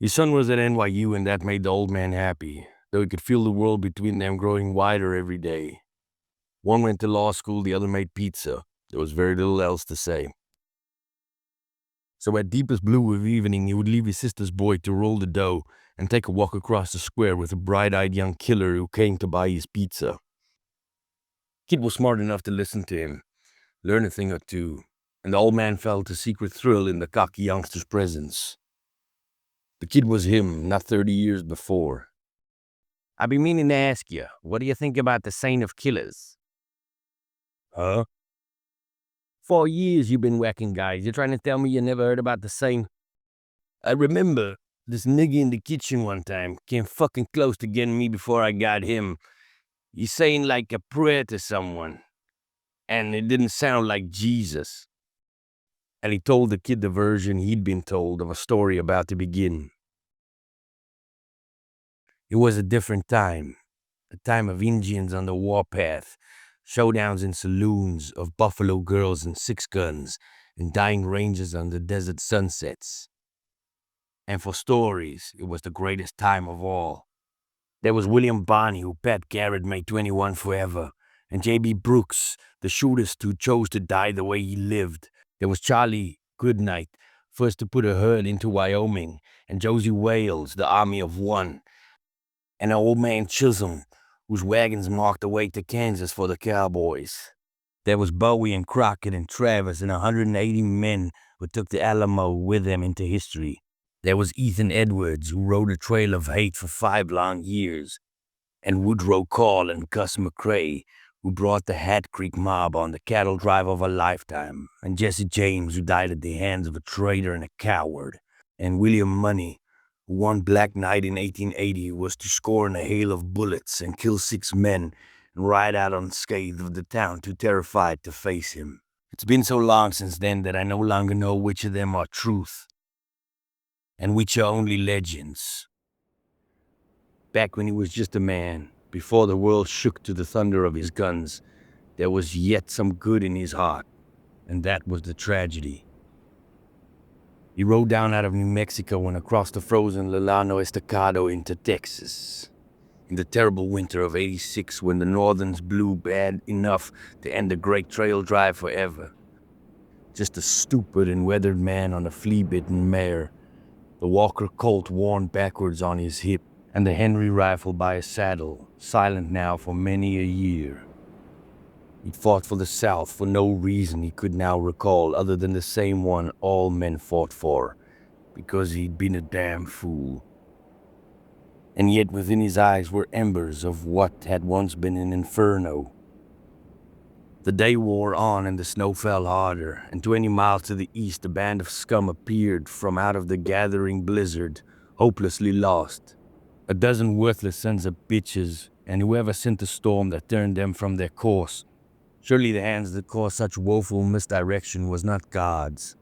His son was at NYU, and that made the old man happy, though he could feel the world between them growing wider every day. One went to law school, the other made pizza. There was very little else to say. So at deepest blue of evening, he would leave his sister's boy to roll the dough and take a walk across the square with a bright-eyed young killer who came to buy his pizza. Kid was smart enough to listen to him, learn a thing or two, and the old man felt a secret thrill in the cocky youngster's presence. The kid was him, not 30 years before. I've been meaning to ask you, what do you think about the Saint of Killers? Huh? 4 years you've been whacking guys. You're trying to tell me you never heard about the Saint? I remember this nigga in the kitchen one time came fucking close to getting me before I got him. He's saying like a prayer to someone, and it didn't sound like Jesus. And he told the kid the version he'd been told of a story about to begin. It was a different time, a time of Indians on the warpath, showdowns in saloons, of buffalo girls and six guns, and dying ranges under desert sunsets. And for stories, it was the greatest time of all. There was William Bonney, who Pat Garrett made 21 forever, and J.B. Brooks, the shootist who chose to die the way he lived. There was Charlie Goodnight, first to put a herd into Wyoming, and Josie Wales, the Army of One, and old man Chisholm, whose wagons marked the way to Kansas for the cowboys. There was Bowie and Crockett and Travis and 180 men who took the Alamo with them into history. There was Ethan Edwards, who rode a trail of hate for 5 long years, and Woodrow Call and Gus McCrae, who brought the Hat Creek mob on the cattle drive of a lifetime, and Jesse James, who died at the hands of a traitor and a coward, and William Money, who one black night in 1880 was to score in a hail of bullets and kill 6 men and ride out unscathed of the town too terrified to face him. It's been so long since then that I no longer know which of them are truth and which are only legends. Back when he was just a man, before the world shook to the thunder of his guns, there was yet some good in his heart, and that was the tragedy. He rode down out of New Mexico and across the frozen Llano Estacado into Texas, in the terrible winter of '86 when the Northerns blew bad enough to end the great trail drive forever. Just a stupid and weathered man on a flea-bitten mare, the Walker Colt worn backwards on his hip, and the Henry rifle by his saddle, silent now for many a year. He'd fought for the South for no reason he could now recall other than the same one all men fought for, because he'd been a damn fool. And yet within his eyes were embers of what had once been an inferno. The day wore on and the snow fell harder, and 20 miles to the east a band of scum appeared from out of the gathering blizzard, hopelessly lost. A dozen worthless sons of bitches, and whoever sent the storm that turned them from their course. Surely the hands that caused such woeful misdirection was not God's.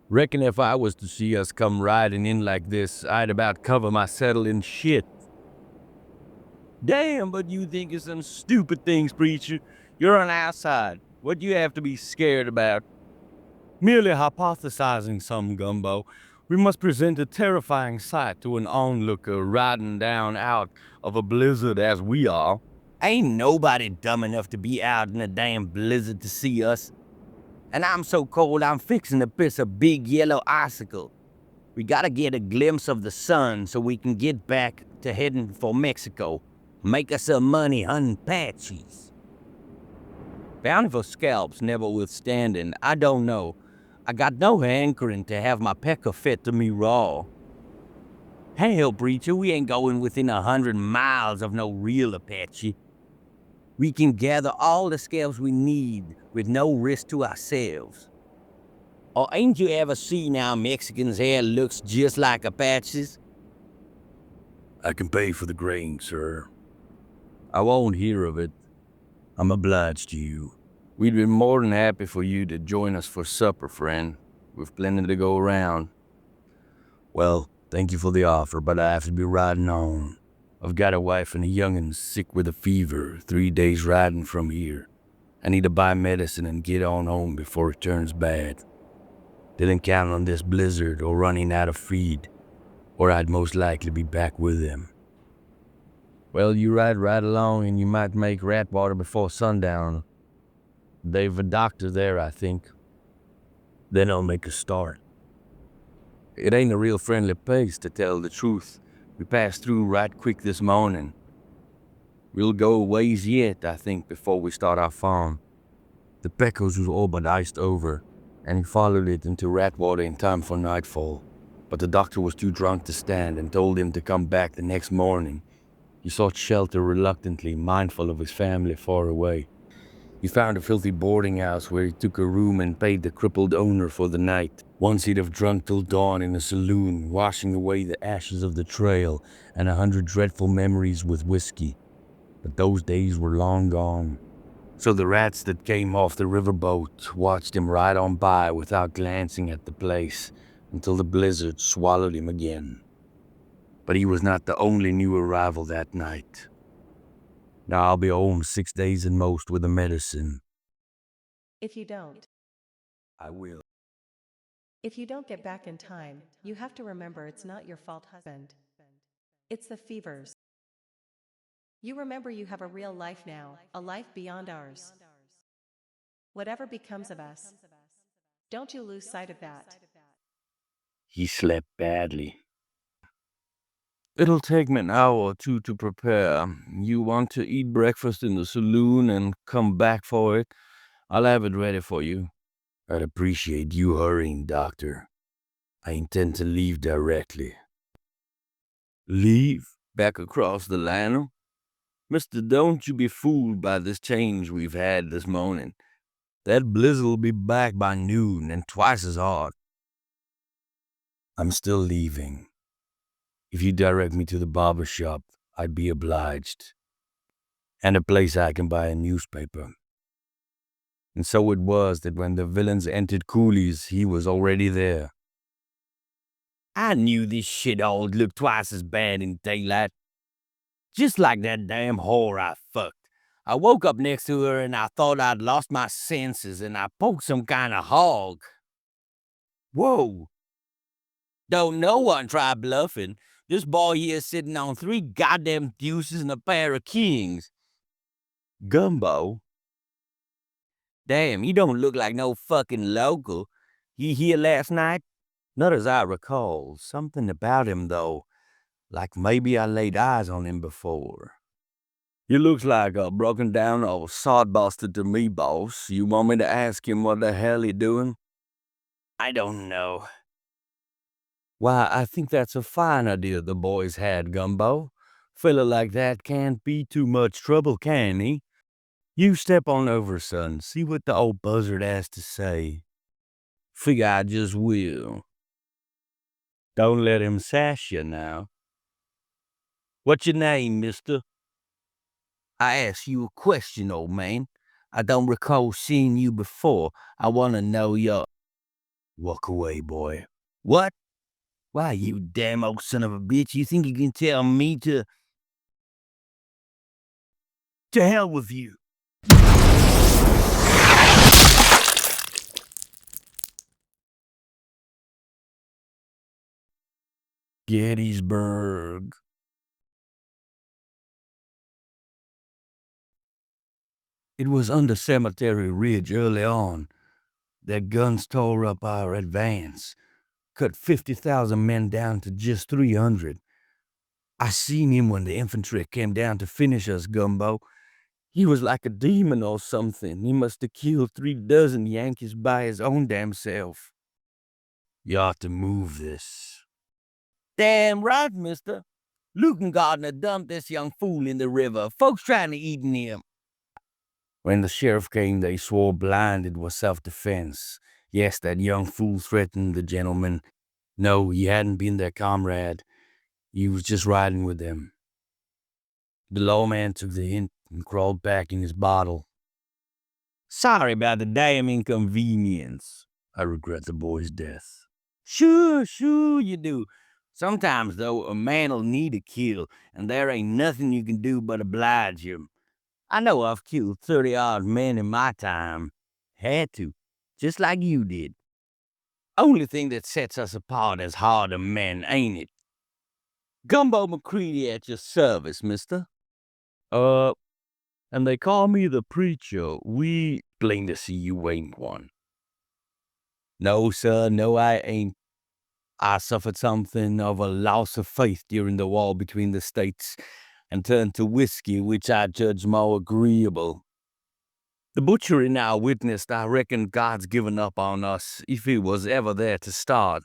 Reckon if I was to see us come riding in like this, I'd about cover my saddle in shit. Damn, but you think of some stupid things, preacher. You're on our side. What do you have to be scared about? Merely hypothesizing some, Gumbo. We must present a terrifying sight to an onlooker riding down out of a blizzard as we are. Ain't nobody dumb enough to be out in a damn blizzard to see us. And I'm so cold I'm fixing to piss a big yellow icicle. We gotta get a glimpse of the sun so we can get back to heading for Mexico. Make us some money hunting Apaches. Bountiful scalps never withstanding, I don't know. I got no hankering to have my pecker fed to me raw. Hell, preacher, we ain't going within 100 miles of no real Apache. We can gather all the scalps we need with no risk to ourselves. Or ain't you ever seen how Mexicans' hair looks just like Apaches? I can pay for the grain, sir. I won't hear of it. I'm obliged to you. We'd be more than happy for you to join us for supper, friend. We've plenty to go around. Well, thank you for the offer, but I have to be riding on. I've got a wife and a young'un sick with a fever, 3 days riding from here. I need to buy medicine and get on home before it turns bad. Didn't count on this blizzard or running out of feed. or I'd most likely be back with him. Well, you ride right along and you might make Ratwater before sundown. They've a doctor there, I think. Then I'll make a start. It ain't a real friendly place, to tell the truth. We passed through right quick this morning. We'll go a ways yet, I think, before we start our farm. The Pecos was all but iced over, and he followed it into Ratwater in time for nightfall. But the doctor was too drunk to stand and told him to come back the next morning. He sought shelter reluctantly, mindful of his family far away. He found a filthy boarding house where he took a room and paid the crippled owner for the night. Once he'd have drunk till dawn in a saloon, washing away the ashes of the trail and 100 dreadful memories with whiskey. But those days were long gone. So the rats that came off the riverboat watched him ride on by without glancing at the place until the blizzard swallowed him again. But he was not the only new arrival that night. Now I'll be home 6 days at most with the medicine. If you don't. I will. If you don't get back in time, you have to remember it's not your fault, husband. It's the fevers. You remember you have a real life now, a life beyond ours. Whatever becomes of us, don't you lose sight of that. He slept badly. It'll take me an hour or two to prepare. You want to eat breakfast in the saloon and come back for it? I'll have it ready for you. I'd appreciate you hurrying, Doctor. I intend to leave directly. Leave? Back across the line? Mister, don't you be fooled by this change we've had this morning. That blizzard'll be back by noon and twice as hard. I'm still leaving. If you direct me to the barber shop, I'd be obliged. And a place I can buy a newspaper. And so it was that when the villains entered Cooley's, he was already there. I knew this shit'd look twice as bad in daylight. Just like that damn whore I fucked. I woke up next to her and I thought I'd lost my senses and I poked some kind of hog. Whoa. Don't no one try bluffing. This boy here's sitting on 3 goddamn deuces and a pair of kings. Gumbo? Damn, he don't look like no fucking local. He here last night? Not as I recall. Something about him, though. Like maybe I laid eyes on him before. He looks like a broken down old sodbuster to me, boss. You want me to ask him what the hell he doing? I don't know. Why, I think that's a fine idea the boys had, Gumbo. Fella like that can't be too much trouble, can he? You step on over, son. See what the old buzzard has to say. Figure I just will. Don't let him sass you now. What's your name, mister? I asked you a question, old man. I don't recall seeing you before. I want to know your... Walk away, boy. What? Why, you damn old son of a bitch, you think you can tell me to... To hell with you. Gettysburg. It was under Cemetery Ridge early on. Their guns tore up our advance, cut 50,000 men down to just 300. I seen him when the infantry came down to finish us, Gumbo. He was like a demon or something. He must have killed 36 Yankees by his own damn self. You ought to move this. Damn right, mister. Lucan Gardner dumped this young fool in the river. Folks trying to eat him. When the sheriff came, they swore blind it was self-defense. Yes, that young fool threatened the gentleman. No, he hadn't been their comrade. He was just riding with them. The lawman took the hint and crawled back in his bottle. Sorry about the damn inconvenience. I regret the boy's death. Sure you do. Sometimes, though, a man'll need a kill, and there ain't nothing you can do but oblige him. I know I've killed 30-odd men in my time. Had to, just like you did. Only thing that sets us apart as harder men, ain't it? Gumbo McCready at your service, mister. And they call me the preacher. We plain to see you ain't one. No, sir, no, I ain't. I suffered something of a loss of faith during the war between the states and turned to whiskey, which I judge more agreeable. The butchery now witnessed, I reckon God's given up on us, if he was ever there to start.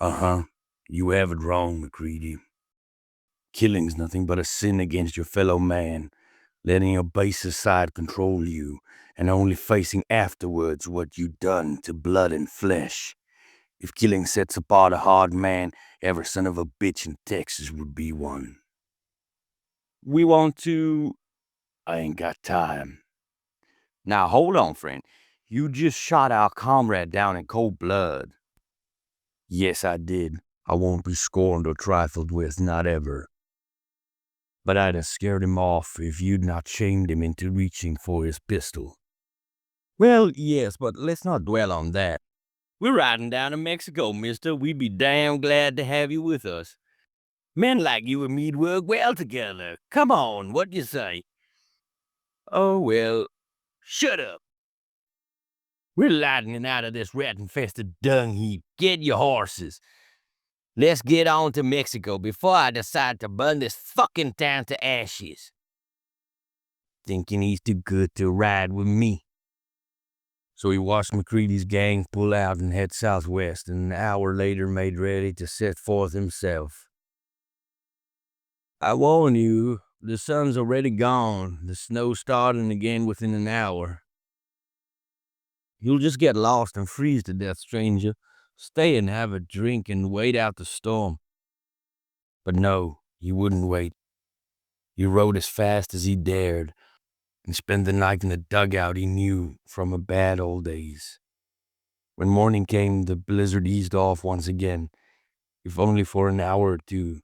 You have it wrong, McCready. Killing's nothing but a sin against your fellow man, letting your baser side control you, and only facing afterwards what you done to blood and flesh. If killing sets apart a hard man, every son of a bitch in Texas would be one. We want to... I ain't got time. Now hold on, friend. You just shot our comrade down in cold blood. Yes, I did. I won't be scorned or trifled with, not ever. But I'd have scared him off if you'd not shamed him into reaching for his pistol. Well, yes, but let's not dwell on that. We're riding down to Mexico, mister. We'd be damn glad to have you with us. Men like you and me'd work well together. Come on, what do you say? Oh, well, shut up. We're lightening out of this rat-infested dung heap. Get your horses. Let's get on to Mexico before I decide to burn this fucking town to ashes. Thinking he's too good to ride with me. So he watched McCready's gang pull out and head southwest, and an hour later made ready to set forth himself. I warn you, the sun's already gone, the snow's starting again within an hour. You'll just get lost and freeze to death, stranger. Stay and have a drink and wait out the storm. But no, he wouldn't wait. He rode as fast as he dared and spent the night in the dugout he knew from a bad old days. When morning came, the blizzard eased off once again, if only for an hour or two,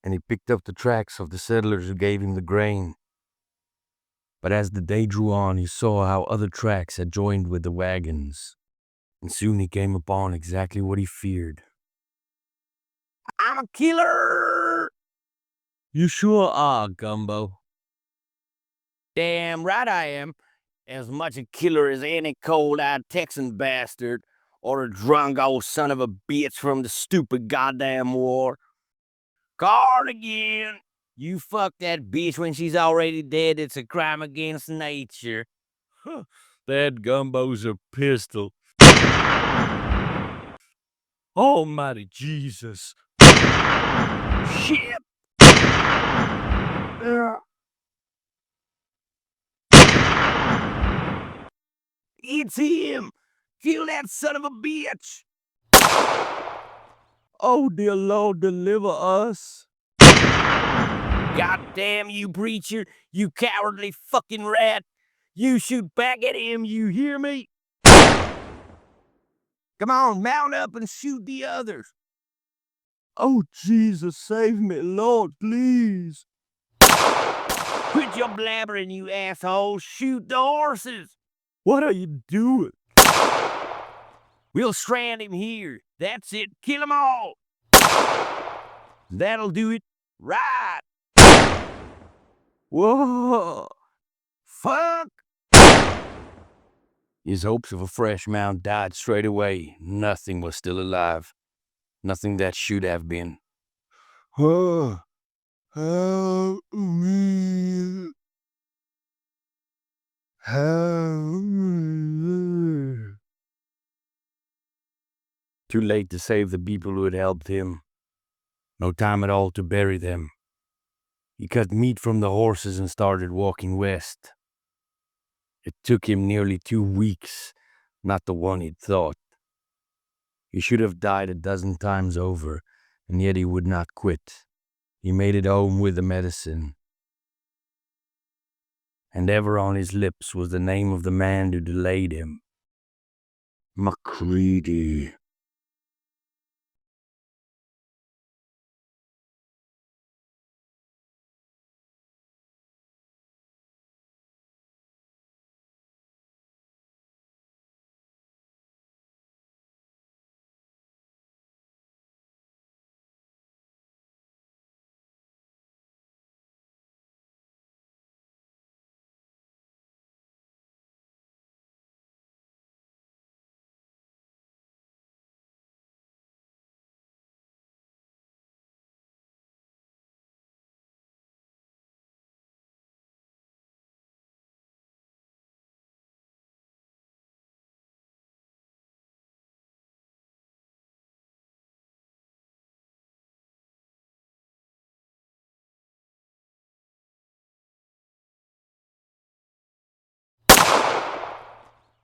and he picked up the tracks of the settlers who gave him the grain. But as the day drew on, he saw how other tracks had joined with the wagons, and soon he came upon exactly what he feared. I'm a killer! You sure are, Gumbo. Damn right I am. As much a killer as any cold-eyed Texan bastard or a drunk old son of a bitch from the stupid goddamn war. Card again. You fuck that bitch when she's already dead. It's a crime against nature. That Gumbo's a pistol. Almighty Jesus. Shit. It's him. Kill that son of a bitch. Oh, dear Lord, deliver us. God damn you, preacher, you cowardly fucking rat. You shoot back at him, you hear me? Come on, mount up and shoot the others. Oh, Jesus, save me, Lord, please. Quit your blabbering, you asshole. Shoot the horses. What are you doing? We'll strand him here. That's it. Kill 'em all. That'll do it. Right. Whoa. Fuck. His hopes of a fresh mount died straight away. Nothing was still alive. Nothing that should have been. Help me. Help me. Too late to save the people who had helped him. No time at all to bury them. He cut meat from the horses and started walking west. It took him nearly 2 weeks, not the one he'd thought. He should have died a dozen times over, and yet he would not quit. He made it home with the medicine. And ever on his lips was the name of the man who delayed him. McCready.